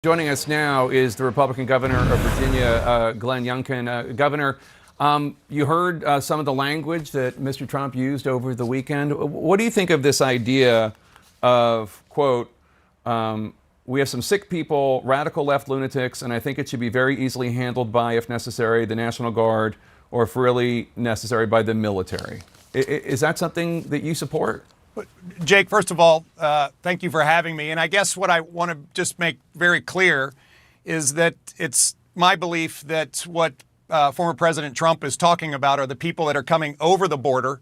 Joining us now is the Republican governor of Virginia, Glenn Youngkin. Governor, you heard some of the language that Mr. Trump used over the weekend. What do you think of this idea of, quote, we have some sick people, radical left lunatics, and I think it should be very easily handled by, if necessary, the National Guard, or if really necessary, by the military. Is that something that you support? Jake, first of all, thank you for having me. And I guess what I want to just make very clear is that it's my belief that what former President Trump is talking about are the people that are coming over the border,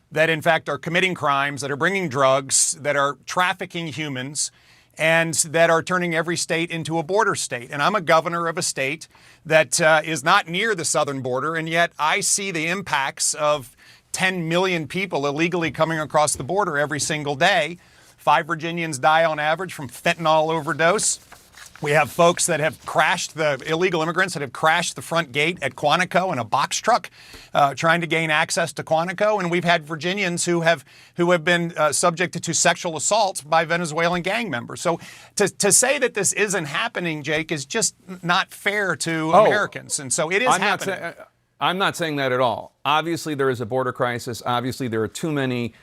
that in fact are committing crimes, that are bringing drugs, that are trafficking humans, and that are turning every state into a border state. And I'm a governor of a state that is not near the southern border, and yet I see the impacts of 10 million people illegally coming across the border every single day. 5 Virginians die on average from fentanyl overdose. We have folks that have crashed, the illegal immigrants that have crashed the front gate at Quantico in a box truck, trying to gain access to Quantico. And we've had Virginians who have been subjected to sexual assaults by Venezuelan gang members. So to say that this isn't happening, Jake, is just not fair to Americans. And so it is happening. I'm not saying that at all. Obviously, there is a border crisis. Obviously, there are too many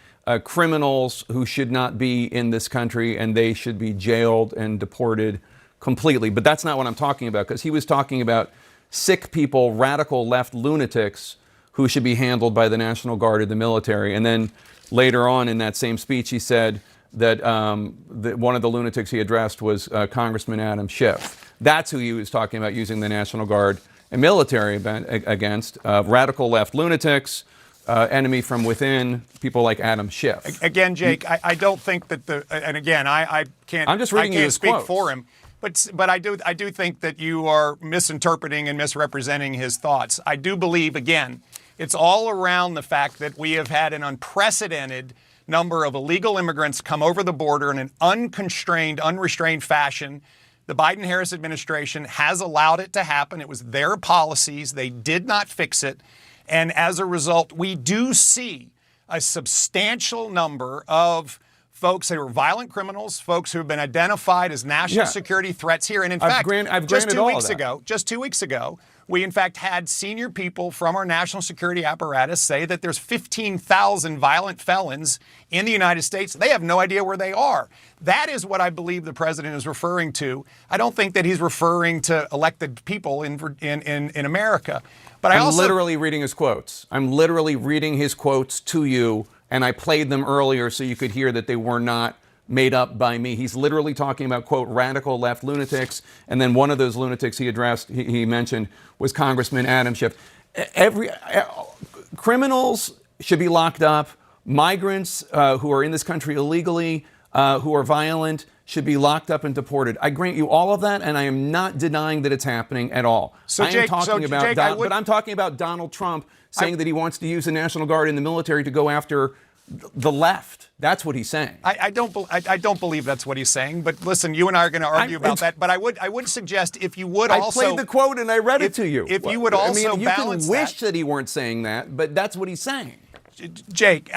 criminals who should not be in this country, and they should be jailed and deported completely. But that's not what I'm talking about, because he was talking about sick people, radical left lunatics who should be handled by the National Guard or the military. And then later on in that same speech, he said that one of the lunatics he addressed was Congressman Adam Schiff. That's who he was talking about using the National Guard and military against radical left lunatics, enemy from within, people like Adam Schiff. Again, Jake, I don't think that and again, I can't. I'm just reading his speak quotes for him, but I do think that you are misinterpreting and misrepresenting his thoughts. I do believe, again, it's all around the fact that we have had an unprecedented number of illegal immigrants come over the border in an unconstrained, unrestrained fashion. The Biden-Harris administration has allowed it to happen. It was their policies. They did not fix it. And as a result, we do see a substantial number of folks that are violent criminals, folks who have been identified as national security threats here. And in fact, just 2 weeks ago, we in fact had senior people from our national security apparatus say that there's 15,000 violent felons in the United States. They have no idea where they are. That is what I believe the president is referring to. I don't think that he's referring to elected people in America. But I'm literally reading his quotes. I'm literally reading his quotes to you, and I played them earlier so you could hear that they were not made up by me. He's literally talking about, quote, radical left lunatics. And then one of those lunatics he mentioned was Congressman Adam Schiff. Criminals should be locked up. Migrants who are in this country illegally, who are violent, should be locked up and deported. I grant you all of that, and I am not denying that it's happening at all. But I'm talking about Donald Trump saying that he wants to use the National Guard and the military to go after the left. That's what he's saying. I don't believe that's what he's saying. But listen, you and I are going to argue about that. But I would suggest if you would also. I played the quote and I read it to you. If you would also balance you can wish that he weren't saying that, but that's what he's saying. Jake,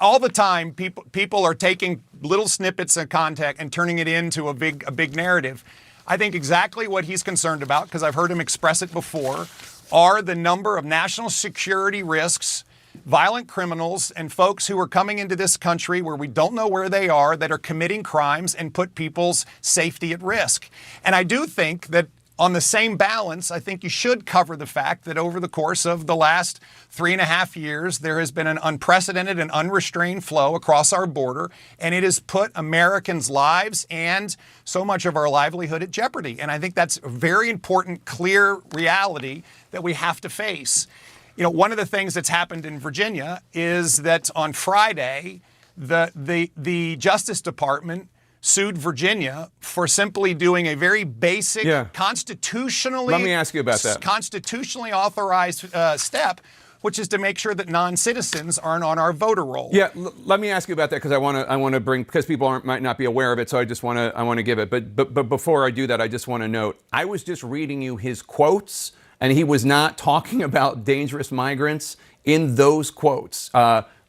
all the time people are taking little snippets of content and turning it into a big narrative. I think exactly what he's concerned about, because I've heard him express it before, are the number of national security risks, violent criminals, and folks who are coming into this country where we don't know where they are, that are committing crimes and put people's safety at risk. And I do think that on the same balance, I think you should cover the fact that over the course of the last 3.5 years, there has been an unprecedented and unrestrained flow across our border, and it has put Americans' lives and so much of our livelihood at jeopardy. And I think that's a very important, clear reality that we have to face. You know, one of the things that's happened in Virginia is that on Friday, the Justice Department sued Virginia for simply doing a very basic constitutionally. Let me ask you about that. Constitutionally authorized step, which is to make sure that non-citizens aren't on our voter roll. Yeah, let me ask you about that, because I want to bring, because people might not be aware of it, so I want to give it. But before I do that, I just want to note, I was just reading you his quotes, and he was not talking about dangerous migrants in those quotes.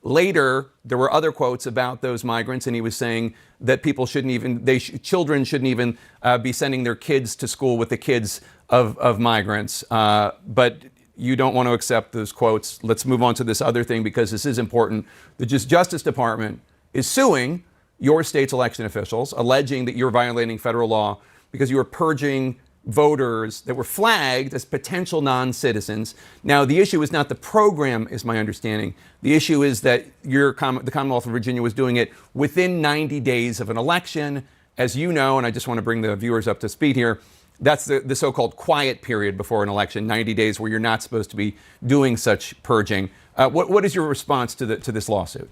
Later, there were other quotes about those migrants, and he was saying that people shouldn't even, children shouldn't even be sending their kids to school with the kids of migrants. But you don't want to accept those quotes. Let's move on to this other thing, because this is important. The Justice Department is suing your state's election officials, alleging that you're violating federal law because you are purging voters that were flagged as potential non-citizens. Now, the issue is not the program, is my understanding. The issue is that the Commonwealth of Virginia was doing it within 90 days of an election. As you know, and I just want to bring the viewers up to speed here, that's the so-called quiet period before an election, 90 days where you're not supposed to be doing such purging. What is your response to this lawsuit?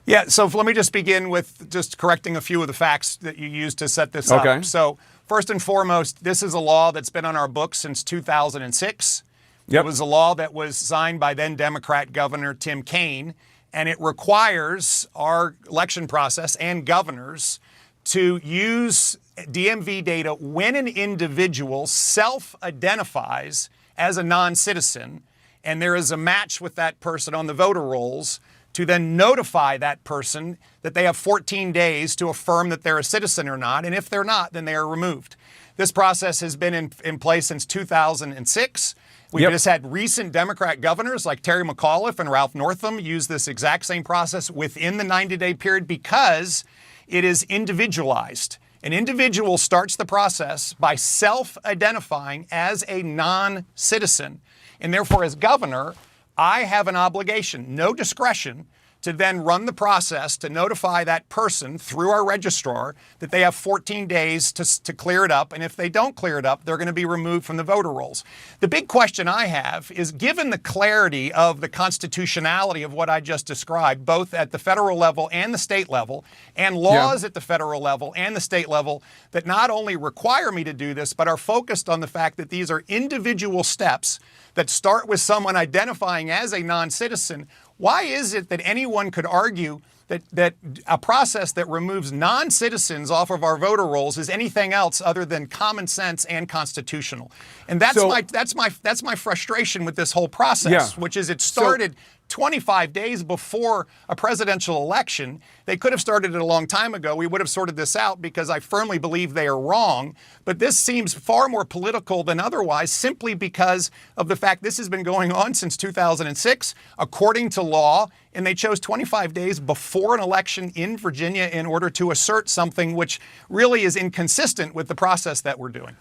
Yeah, so let me just begin with just correcting a few of the facts that you used to set this Okay. up. So first and foremost, this is a law that's been on our books since 2006. Yep. It was a law that was signed by then Democrat Governor Tim Kaine, and it requires our election process and governors to use DMV data when an individual self-identifies as a non-citizen and there is a match with that person on the voter rolls, to then notify that person that they have 14 days to affirm that they're a citizen or not, and if they're not, then they are removed. This process has been in place since 2006. We've just had recent Democrat governors like Terry McAuliffe and Ralph Northam use this exact same process within the 90-day period because it is individualized. An individual starts the process by self-identifying as a non-citizen, and therefore, as governor, I have an obligation, no discretion, to then run the process to notify that person through our registrar that they have 14 days to clear it up. And if they don't clear it up, they're going to be removed from the voter rolls. The big question I have is, given the clarity of the constitutionality of what I just described, both at the federal level and the state level, and laws at the federal level and the state level that not only require me to do this, but are focused on the fact that these are individual steps that start with someone identifying as a non-citizen, why is it that anyone could argue that a process that removes non-citizens off of our voter rolls is anything else other than common sense and constitutional? And that's my frustration with this whole process, which is it started 25 days before a presidential election. They could have started it a long time ago. We would have sorted this out because I firmly believe they are wrong. But this seems far more political than otherwise, simply because of the fact this has been going on since 2006, according to law, and they chose 25 days before an election in Virginia in order to assert something which really is inconsistent with the process that we're doing.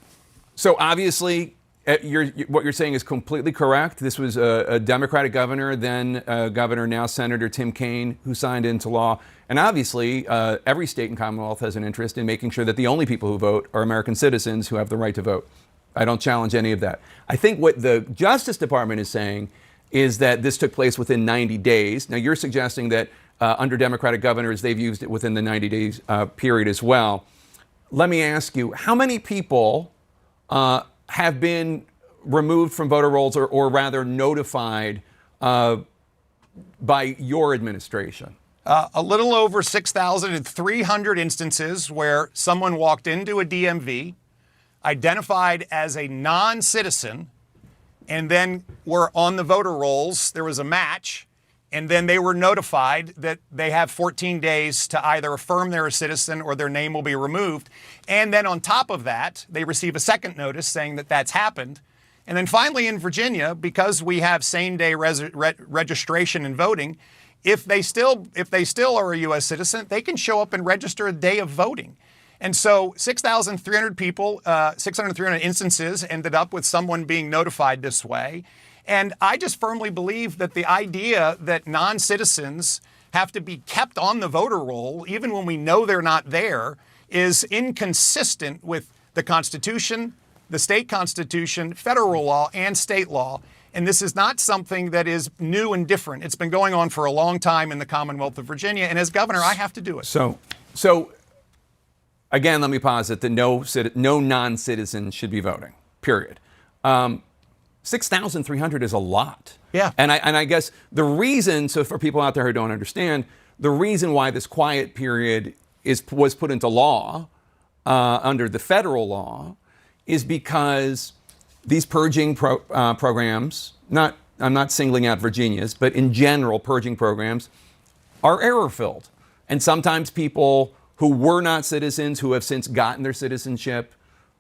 So obviously, what you're saying is completely correct. This was a Democratic governor, then Governor, now Senator Tim Kaine, who signed into law. And obviously, every state and Commonwealth has an interest in making sure that the only people who vote are American citizens who have the right to vote. I don't challenge any of that. I think what the Justice Department is saying is that this took place within 90 days. Now, you're suggesting that under Democratic governors, they've used it within the 90 days period as well. Let me ask you, how many people have been removed from voter rolls or rather notified by your administration? A little over 6,300 instances where someone walked into a DMV, identified as a non-citizen, and then were on the voter rolls. There was a match, and then they were notified that they have 14 days to either affirm they're a citizen or their name will be removed. And then on top of that, they receive a second notice saying that that's happened. And then finally in Virginia, because we have same-day registration and voting, if they still are a U.S. citizen, they can show up and register a day of voting. And so 6,300 people, 6,300 instances ended up with someone being notified this way. And I just firmly believe that the idea that non-citizens have to be kept on the voter roll, even when we know they're not there, is inconsistent with the Constitution, the state constitution, federal law, and state law. And this is not something that is new and different. It's been going on for a long time in the Commonwealth of Virginia. And as governor, I have to do it. So again, let me posit that no non-citizen should be voting, period. 6,300 is a lot. Yeah. And I guess the reason, so for people out there who don't understand, the reason why this quiet period was put into law under the federal law is because these purging programs, I'm not singling out Virginia's, but in general, purging programs are error-filled. And sometimes people who were not citizens, who have since gotten their citizenship,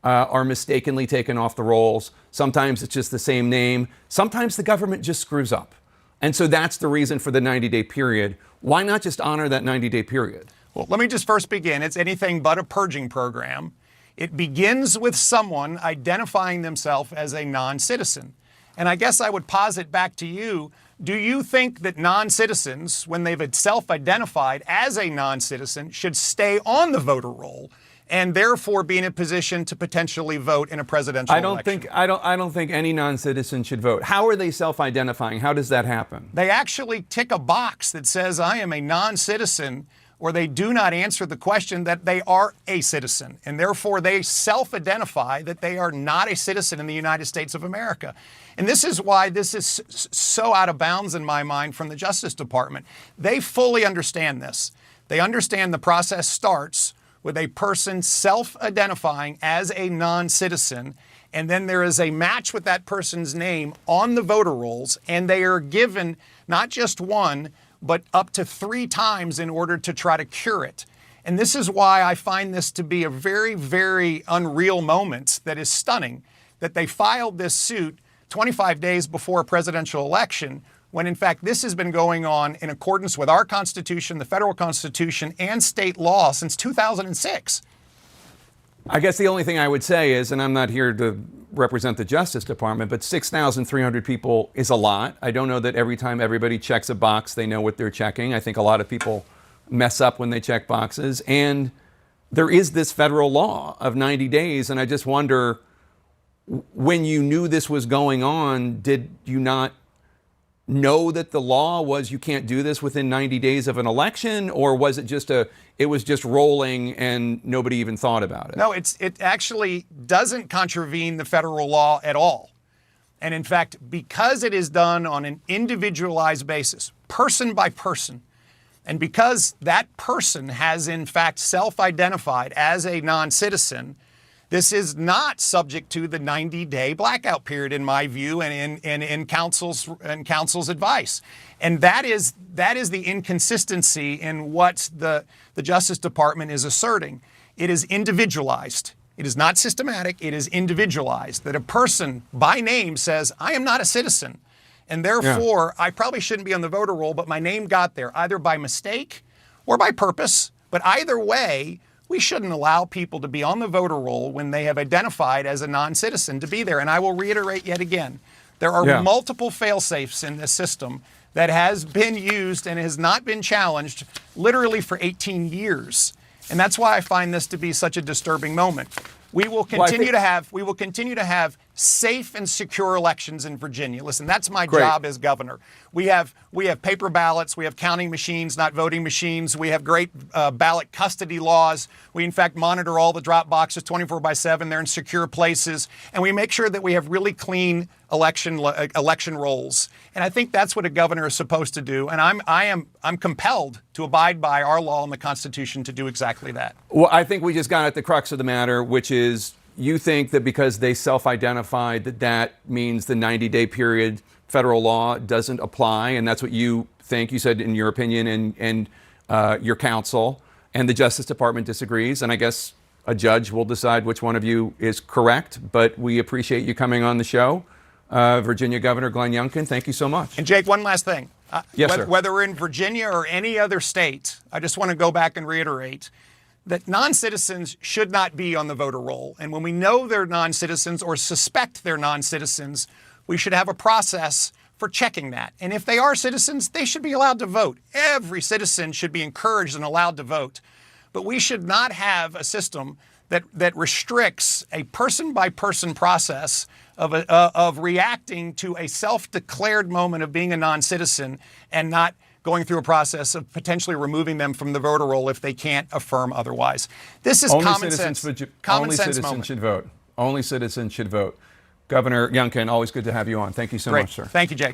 are mistakenly taken off the rolls. Sometimes it's just the same name. Sometimes the government just screws up. And so that's the reason for the 90-day period. Why not just honor that 90-day period? Well, let me just first begin. It's anything but a purging program. It begins with someone identifying themselves as a non-citizen. And I guess I would posit back to you, do you think that non-citizens, when they've self-identified as a non-citizen, should stay on the voter roll and therefore be in a position to potentially vote in a presidential election? I don't think any non-citizen should vote. How are they self-identifying? How does that happen? They actually tick a box that says, I am a non-citizen, or they do not answer the question that they are a citizen, and therefore they self-identify that they are not a citizen in the United States of America. And this is why this is so out of bounds in my mind from the Justice Department. They fully understand this. They understand the process starts with a person self-identifying as a non-citizen, and then there is a match with that person's name on the voter rolls, and they are given not just one, but up to 3 times in order to try to cure it. And this is why I find this to be a very, very unreal moment that is stunning, that they filed this suit 25 days before a presidential election, when in fact this has been going on in accordance with our Constitution, the federal Constitution, and state law since 2006. I guess the only thing I would say is, and I'm not here to represent the Justice Department, but 6,300 people is a lot. I don't know that every time everybody checks a box, they know what they're checking. I think a lot of people mess up when they check boxes. And there is this federal law of 90 days. And I just wonder, when you knew this was going on, did you not know that the law was you can't do this within 90 days of an election, or was it just it was just rolling and nobody even thought about it? No, it actually doesn't contravene the federal law at all. And in fact, because it is done on an individualized basis, person by person, and because that person has in fact self-identified as a non-citizen, this is not subject to the 90-day blackout period, in my view, and in counsel's advice. And that is the inconsistency in what the Justice Department is asserting. It is individualized. It is not systematic. It is individualized. That a person by name says, I am not a citizen, and therefore I probably shouldn't be on the voter roll, but my name got there either by mistake or by purpose. But either way, we shouldn't allow people to be on the voter roll when they have identified as a non-citizen to be there. And I will reiterate yet again, there are multiple fail-safes in this system that has been used and has not been challenged literally for 18 years. And that's why I find this to be such a disturbing moment. We will continue to have safe and secure elections in Virginia. Listen, that's my job as governor. We have paper ballots. We have counting machines, not voting machines. We have great ballot custody laws. We, in fact, monitor all the drop boxes 24/7. They're in secure places. And we make sure that we have really clean election rolls. And I think that's what a governor is supposed to do. And I'm compelled to abide by our law and the Constitution to do exactly that. Well, I think we just got at the crux of the matter, which is you think that because they self-identified that means the 90-day period federal law doesn't apply, and that's what you think. You said in your opinion and your counsel, and the Justice Department disagrees, and I guess a judge will decide which one of you is correct, but we appreciate you coming on the show. Virginia Governor Glenn Youngkin, thank you so much. And Jake, one last thing. Yes, sir. Whether we're in Virginia or any other state, I just want to go back and reiterate that non-citizens should not be on the voter roll. And when we know they're non-citizens or suspect they're non-citizens, we should have a process for checking that. And if they are citizens, they should be allowed to vote. Every citizen should be encouraged and allowed to vote. But we should not have a system that restricts a person-by-person process of reacting to a self-declared moment of being a non-citizen and not going through a process of potentially removing them from the voter roll if they can't affirm otherwise. This is common sense. Only citizens should vote. Only citizens should vote. Governor Youngkin, always good to have you on. Thank you so much, sir. Thank you, Jake.